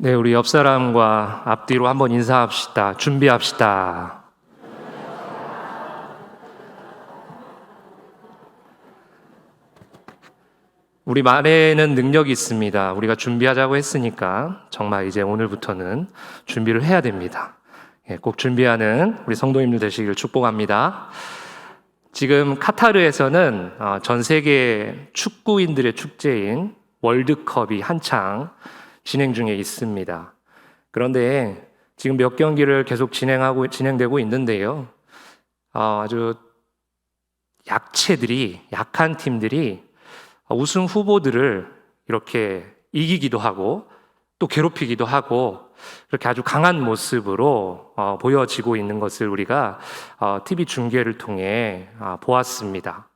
네, 우리 옆 사람과 앞뒤로 한번 인사합시다. 준비합시다. 우리 말에는 능력이 있습니다. 우리가 준비하자고 했으니까 정말 이제 오늘부터는 준비를 해야 됩니다. 꼭 준비하는 우리 성도님들 되시길 축복합니다. 지금 카타르에서는 전 세계 축구인들의 축제인 월드컵이 한창 진행 중에 있습니다. 그런데 지금 몇 경기를 계속 진행되고 있는데요. 아주 약한 팀들이 우승 후보들을 이렇게 이기기도 하고 또 괴롭히기도 하고 그렇게 아주 강한 모습으로 보여지고 있는 것을 우리가 TV 중계를 통해 보았습니다.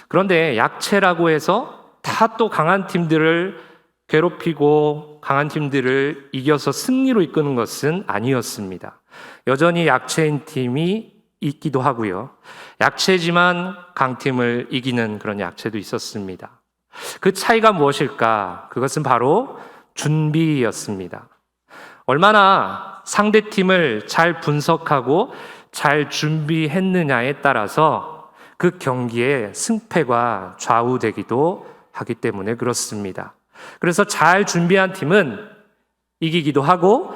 그런데 약체라고 해서 다 또 강한 팀들을 괴롭히고 강한 팀들을 이겨서 승리로 이끄는 것은 아니었습니다. 여전히 약체인 팀이 있기도 하고요. 약체지만 강팀을 이기는 그런 약체도 있었습니다. 그 차이가 무엇일까? 그것은 바로 준비였습니다. 얼마나 상대팀을 잘 분석하고 잘 준비했느냐에 따라서 그 경기의 승패가 좌우되기도 하기 때문에 그렇습니다. 그래서 잘 준비한 팀은 이기기도 하고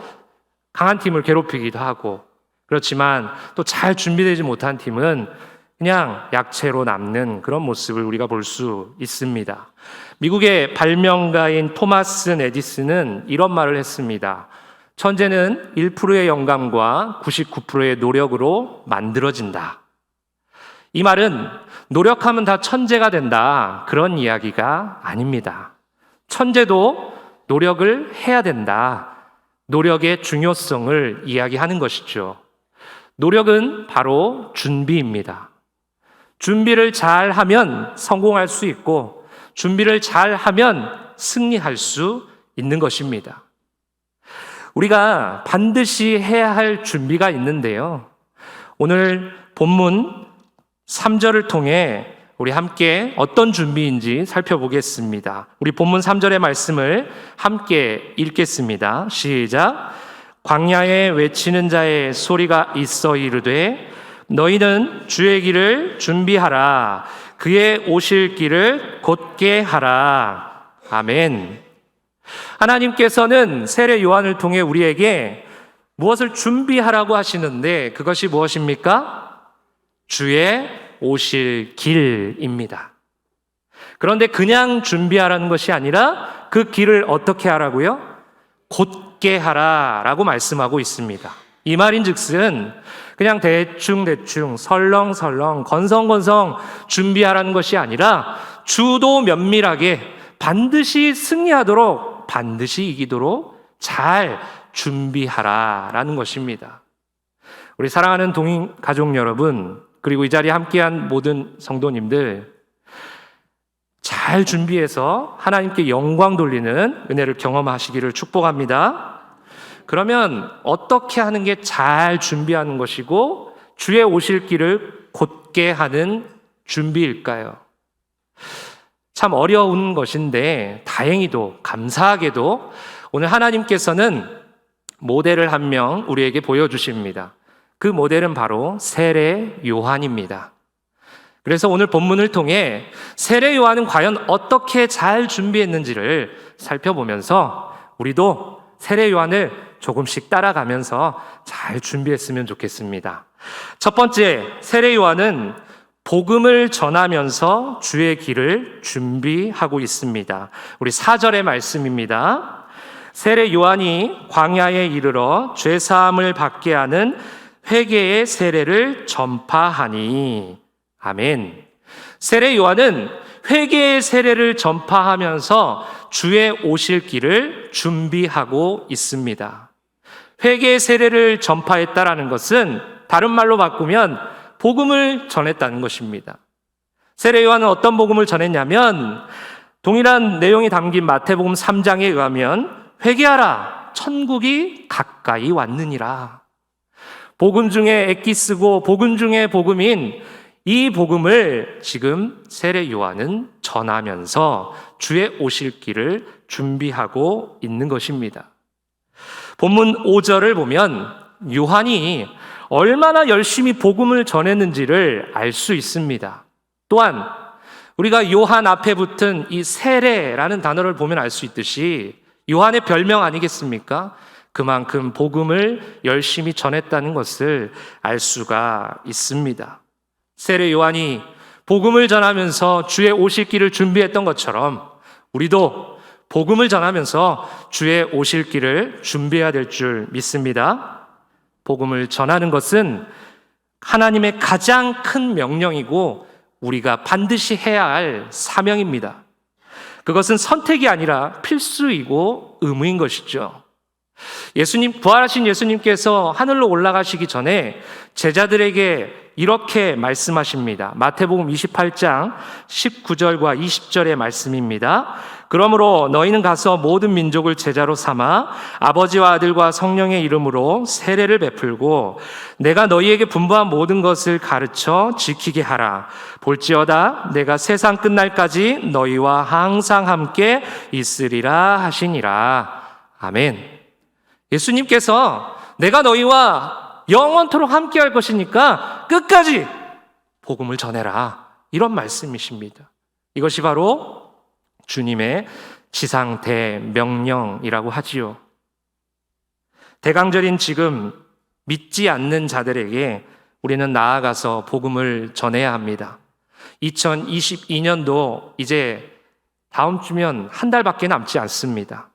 강한 팀을 괴롭히기도 하고, 그렇지만 또 잘 준비되지 못한 팀은 그냥 약체로 남는 그런 모습을 우리가 볼 수 있습니다. 미국의 발명가인 토마스 에디슨은 이런 말을 했습니다. 천재는 1%의 영감과 99%의 노력으로 만들어진다. 이 말은 노력하면 다 천재가 된다, 그런 이야기가 아닙니다. 천재도 노력을 해야 된다. 노력의 중요성을 이야기하는 것이죠. 노력은 바로 준비입니다. 준비를 잘 하면 성공할 수 있고, 준비를 잘 하면 승리할 수 있는 것입니다. 우리가 반드시 해야 할 준비가 있는데요. 오늘 본문 3절을 통해 우리 함께 어떤 준비인지 살펴보겠습니다. 우리 본문 3절의 말씀을 함께 읽겠습니다. 시작. 광야에 외치는 자의 소리가 있어 이르되 너희는 주의 길을 준비하라. 그의 오실 길을 곧게 하라. 아멘. 하나님께서는 세례 요한을 통해 우리에게 무엇을 준비하라고 하시는데 그것이 무엇입니까? 주의 오실 길입니다. 그런데 그냥 준비하라는 것이 아니라 그 길을 어떻게 하라고요? 곧게 하라라고 말씀하고 있습니다. 이 말인즉슨 그냥 대충 설렁설렁 건성건성 준비하라는 것이 아니라 주도 면밀하게 반드시 승리하도록, 반드시 이기도록 잘 준비하라라는 것입니다. 우리 사랑하는 동인 가족 여러분, 그리고 이 자리에 함께한 모든 성도님들, 잘 준비해서 하나님께 영광 돌리는 은혜를 경험하시기를 축복합니다. 그러면 어떻게 하는 게 잘 준비하는 것이고 주의 오실 길을 곧게 하는 준비일까요? 참 어려운 것인데 다행히도 감사하게도 오늘 하나님께서는 모델을 한 명 우리에게 보여주십니다. 그 모델은 바로 세례 요한입니다. 그래서 오늘 본문을 통해 세례 요한은 과연 어떻게 잘 준비했는지를 살펴보면서 우리도 세례 요한을 조금씩 따라가면서 잘 준비했으면 좋겠습니다. 첫 번째, 세례 요한은 복음을 전하면서 주의 길을 준비하고 있습니다. 우리 4절의 말씀입니다. 세례 요한이 광야에 이르러 죄 사함을 받게 하는 회개의 세례를 전파하니. 아멘. 세례 요한은 회개의 세례를 전파하면서 주의 오실 길을 준비하고 있습니다. 회개의 세례를 전파했다라는 것은 다른 말로 바꾸면 복음을 전했다는 것입니다. 세례 요한은 어떤 복음을 전했냐면 동일한 내용이 담긴 마태복음 3장에 의하면 회개하라, 천국이 가까이 왔느니라. 복음 중에 엑기스고 복음 중에 복음인 이 복음을 지금 세례 요한은 전하면서 주의 오실 길을 준비하고 있는 것입니다. 본문 5절을 보면 요한이 얼마나 열심히 복음을 전했는지를 알 수 있습니다. 또한 우리가 요한 앞에 붙은 이 세례라는 단어를 보면 알 수 있듯이 요한의 별명 아니겠습니까? 그만큼 복음을 열심히 전했다는 것을 알 수가 있습니다. 세례 요한이 복음을 전하면서 주의 오실 길을 준비했던 것처럼 우리도 복음을 전하면서 주의 오실 길을 준비해야 될 줄 믿습니다. 복음을 전하는 것은 하나님의 가장 큰 명령이고 우리가 반드시 해야 할 사명입니다. 그것은 선택이 아니라 필수이고 의무인 것이죠. 부활하신 예수님께서 하늘로 올라가시기 전에 제자들에게 이렇게 말씀하십니다. 마태복음 28장 19절과 20절의 말씀입니다. 그러므로 너희는 가서 모든 민족을 제자로 삼아 아버지와 아들과 성령의 이름으로 세례를 베풀고 내가 너희에게 분부한 모든 것을 가르쳐 지키게 하라. 볼지어다 내가 세상 끝날까지 너희와 항상 함께 있으리라 하시니라. 아멘. 예수님께서 내가 너희와 영원토록 함께 할 것이니까 끝까지 복음을 전해라. 이런 말씀이십니다. 이것이 바로 주님의 지상 대명령이라고 하지요. 대강절인 지금 믿지 않는 자들에게 우리는 나아가서 복음을 전해야 합니다. 2022년도 이제 다음 주면 한 달밖에 남지 않습니다.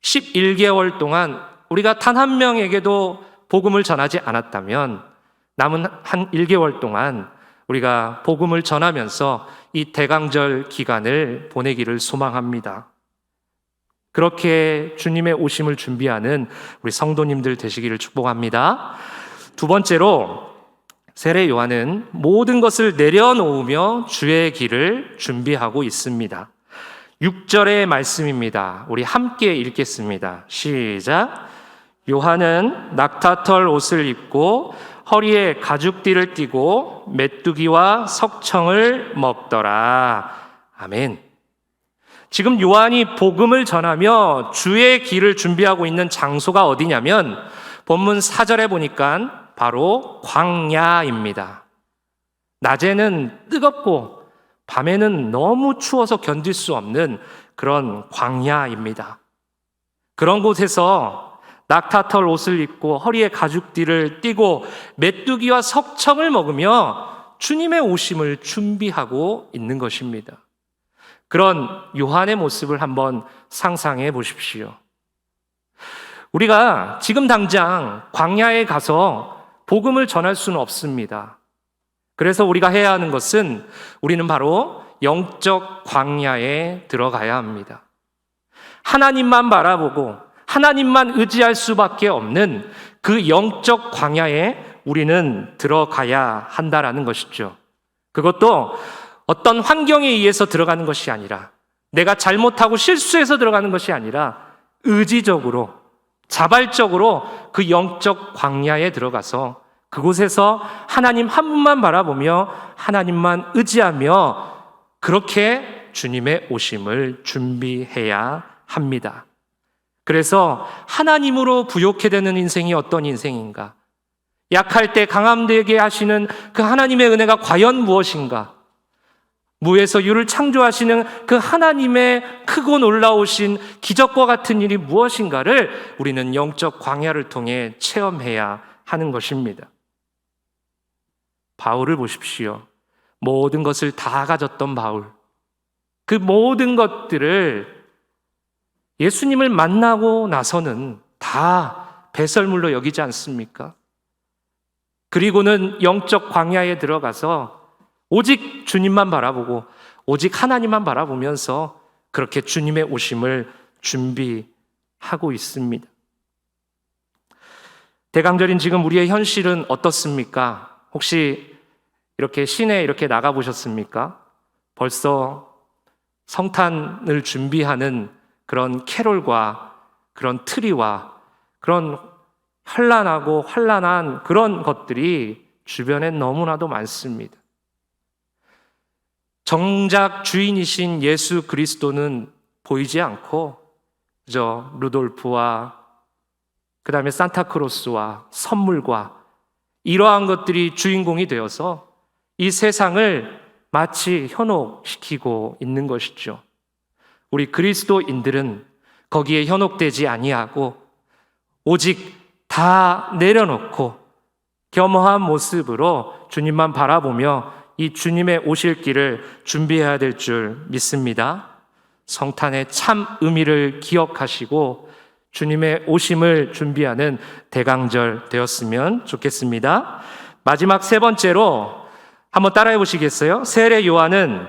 11개월 동안 우리가 단 한 명에게도 복음을 전하지 않았다면 남은 한 1개월 동안 우리가 복음을 전하면서 이 대강절 기간을 보내기를 소망합니다. 그렇게 주님의 오심을 준비하는 우리 성도님들 되시기를 축복합니다. 두 번째로 세례 요한은 모든 것을 내려놓으며 주의 길을 준비하고 있습니다. 6절의 말씀입니다. 우리 함께 읽겠습니다. 시작. 요한은 낙타털 옷을 입고 허리에 가죽띠를 띠고 메뚜기와 석청을 먹더라. 아멘. 지금 요한이 복음을 전하며 주의 길을 준비하고 있는 장소가 어디냐면 본문 4절에 보니까 바로 광야입니다. 낮에는 뜨겁고 밤에는 너무 추워서 견딜 수 없는 그런 광야입니다. 그런 곳에서 낙타털 옷을 입고 허리에 가죽띠를 띠고 메뚜기와 석청을 먹으며 주님의 오심을 준비하고 있는 것입니다. 그런 요한의 모습을 한번 상상해 보십시오. 우리가 지금 당장 광야에 가서 복음을 전할 수는 없습니다. 그래서 우리가 해야 하는 것은 우리는 바로 영적 광야에 들어가야 합니다. 하나님만 바라보고 하나님만 의지할 수밖에 없는 그 영적 광야에 우리는 들어가야 한다라는 것이죠. 그것도 어떤 환경에 의해서 들어가는 것이 아니라 내가 잘못하고 실수해서 들어가는 것이 아니라 의지적으로 자발적으로 그 영적 광야에 들어가서 그곳에서 하나님 한 분만 바라보며 하나님만 의지하며 그렇게 주님의 오심을 준비해야 합니다. 그래서 하나님으로 부욕해 되는 인생이 어떤 인생인가? 약할 때 강함되게 하시는 그 하나님의 은혜가 과연 무엇인가? 무에서 유를 창조하시는 그 하나님의 크고 놀라우신 기적과 같은 일이 무엇인가를 우리는 영적 광야를 통해 체험해야 하는 것입니다. 바울을 보십시오. 모든 것을 다 가졌던 바울. 그 모든 것들을 예수님을 만나고 나서는 다 배설물로 여기지 않습니까? 그리고는 영적 광야에 들어가서 오직 주님만 바라보고 오직 하나님만 바라보면서 그렇게 주님의 오심을 준비하고 있습니다. 대강절인 지금 우리의 현실은 어떻습니까? 혹시 이렇게 시내에 이렇게 나가보셨습니까? 벌써 성탄을 준비하는 그런 캐롤과 그런 트리와 그런 현란하고 환란한 그런 것들이 주변에 너무나도 많습니다. 정작 주인이신 예수 그리스도는 보이지 않고 그저 루돌프와 그 다음에 산타크로스와 선물과 이러한 것들이 주인공이 되어서 이 세상을 마치 현혹시키고 있는 것이죠. 우리 그리스도인들은 거기에 현혹되지 아니하고 오직 다 내려놓고 겸허한 모습으로 주님만 바라보며 이 주님의 오실 길을 준비해야 될 줄 믿습니다. 성탄의 참 의미를 기억하시고 주님의 오심을 준비하는 대강절 되었으면 좋겠습니다. 마지막 세 번째로 한번 따라해 보시겠어요? 세례 요한은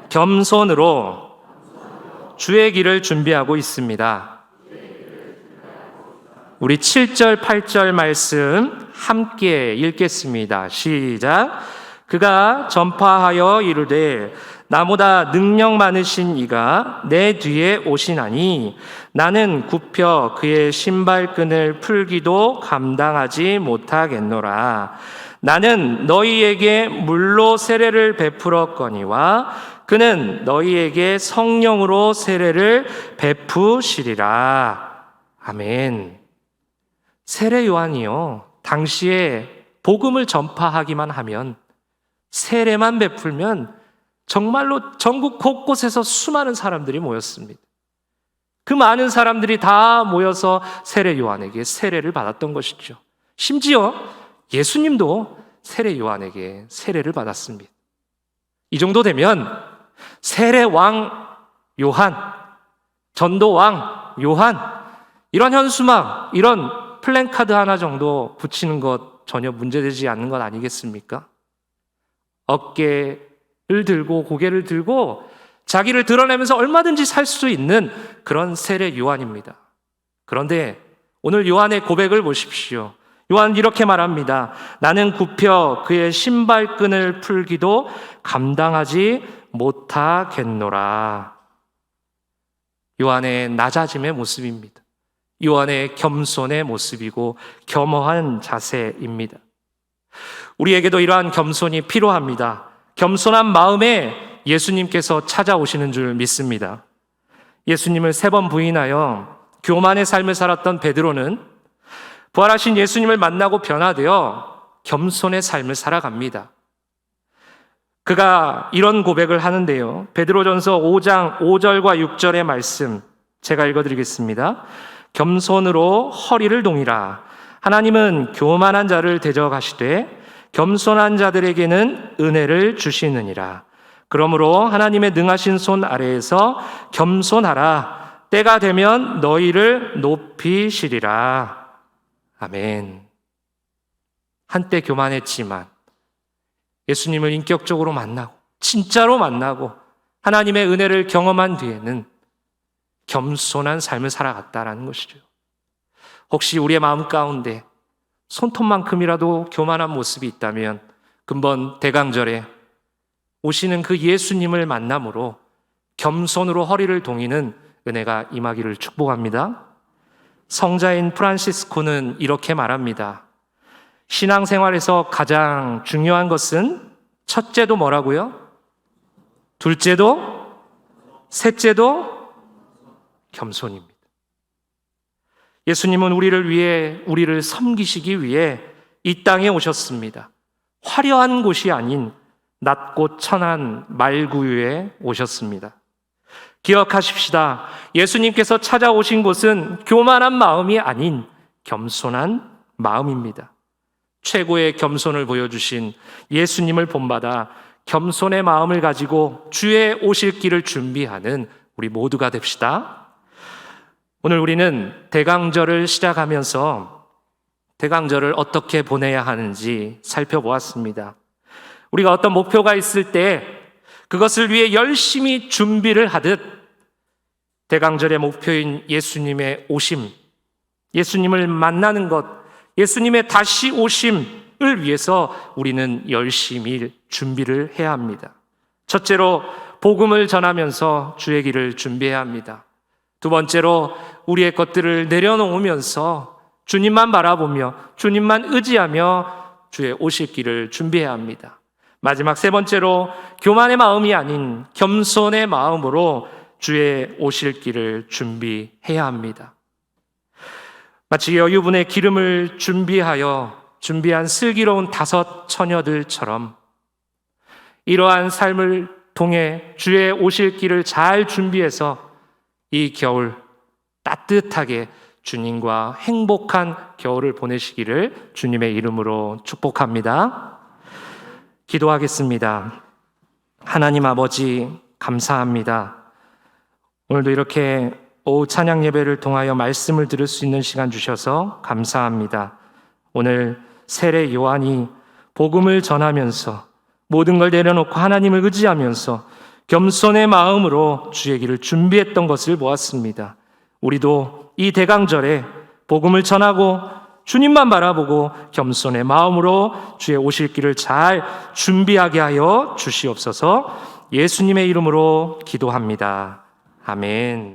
겸손으로 주의 길을 준비하고 있습니다. 우리 7절, 8절 말씀 함께 읽겠습니다. 시작. 그가 전파하여 이르되 나보다 능력 많으신 이가 내 뒤에 오시나니 나는 굽혀 그의 신발끈을 풀기도 감당하지 못하겠노라. 나는 너희에게 물로 세례를 베풀었거니와 그는 너희에게 성령으로 세례를 베푸시리라. 아멘. 세례 요한이요, 당시에 복음을 전파하기만 하면, 세례만 베풀면 정말로 전국 곳곳에서 수많은 사람들이 모였습니다. 그 많은 사람들이 다 모여서 세례 요한에게 세례를 받았던 것이죠. 심지어 예수님도 세례 요한에게 세례를 받았습니다. 이 정도 되면 세례왕 요한, 전도왕 요한, 이런 현수막, 이런 플랜카드 하나 정도 붙이는 것 전혀 문제되지 않는 것 아니겠습니까? 어깨를 들고 고개를 들고 자기를 드러내면서 얼마든지 살 수 있는 그런 세례 요한입니다. 그런데 오늘 요한의 고백을 보십시오. 요한 이렇게 말합니다. 나는 굽혀 그의 신발끈을 풀기도 감당하지 못하겠노라. 요한의 낮아짐의 모습입니다. 요한의 겸손의 모습이고 겸허한 자세입니다. 우리에게도 이러한 겸손이 필요합니다. 겸손한 마음에 예수님께서 찾아오시는 줄 믿습니다. 예수님을 3번 부인하여 교만의 삶을 살았던 베드로는 부활하신 예수님을 만나고 변화되어 겸손의 삶을 살아갑니다. 그가 이런 고백을 하는데요. 베드로전서 5장 5절과 6절의 말씀 제가 읽어드리겠습니다. 겸손으로 허리를 동이라. 하나님은 교만한 자를 대적하시되 겸손한 자들에게는 은혜를 주시느니라. 그러므로 하나님의 능하신 손 아래에서 겸손하라. 때가 되면 너희를 높이시리라. 아멘. 한때 교만했지만 예수님을 인격적으로 만나고 진짜로 만나고 하나님의 은혜를 경험한 뒤에는 겸손한 삶을 살아갔다라는 것이죠. 혹시 우리의 마음 가운데 손톱만큼이라도 교만한 모습이 있다면 금번 대강절에 오시는 그 예수님을 만남으로 겸손으로 허리를 동이는 은혜가 임하기를 축복합니다. 성자인 프란시스코는 이렇게 말합니다. 신앙생활에서 가장 중요한 것은 첫째도 뭐라고요? 둘째도 셋째도 겸손입니다. 예수님은 우리를 위해, 우리를 섬기시기 위해 이 땅에 오셨습니다. 화려한 곳이 아닌 낮고 천한 말구유에 오셨습니다. 기억하십시다. 예수님께서 찾아오신 곳은 교만한 마음이 아닌 겸손한 마음입니다. 최고의 겸손을 보여주신 예수님을 본받아 겸손의 마음을 가지고 주의 오실 길을 준비하는 우리 모두가 됩시다. 오늘 우리는 대강절을 시작하면서 대강절을 어떻게 보내야 하는지 살펴보았습니다. 우리가 어떤 목표가 있을 때 그것을 위해 열심히 준비를 하듯 대강절의 목표인 예수님의 오심, 예수님을 만나는 것, 예수님의 다시 오심을 위해서 우리는 열심히 준비를 해야 합니다. 첫째로 복음을 전하면서 주의 길을 준비해야 합니다. 두 번째로 우리의 것들을 내려놓으면서 주님만 바라보며 주님만 의지하며 주의 오실 길을 준비해야 합니다. 마지막 세 번째로 교만의 마음이 아닌 겸손의 마음으로 주의 오실 길을 준비해야 합니다. 마치 여유분의 기름을 준비한 슬기로운 5 처녀들처럼 이러한 삶을 통해 주의 오실 길을 잘 준비해서 이 겨울 따뜻하게 주님과 행복한 겨울을 보내시기를 주님의 이름으로 축복합니다. 기도하겠습니다. 하나님 아버지, 감사합니다. 오늘도 이렇게 오후 찬양 예배를 통하여 말씀을 들을 수 있는 시간 주셔서 감사합니다. 오늘 세례 요한이 복음을 전하면서 모든 걸 내려놓고 하나님을 의지하면서 겸손의 마음으로 주의 길을 준비했던 것을 보았습니다. 우리도 이 대강절에 복음을 전하고 주님만 바라보고 겸손의 마음으로 주의 오실 길을 잘 준비하게 하여 주시옵소서. 예수님의 이름으로 기도합니다. 아멘.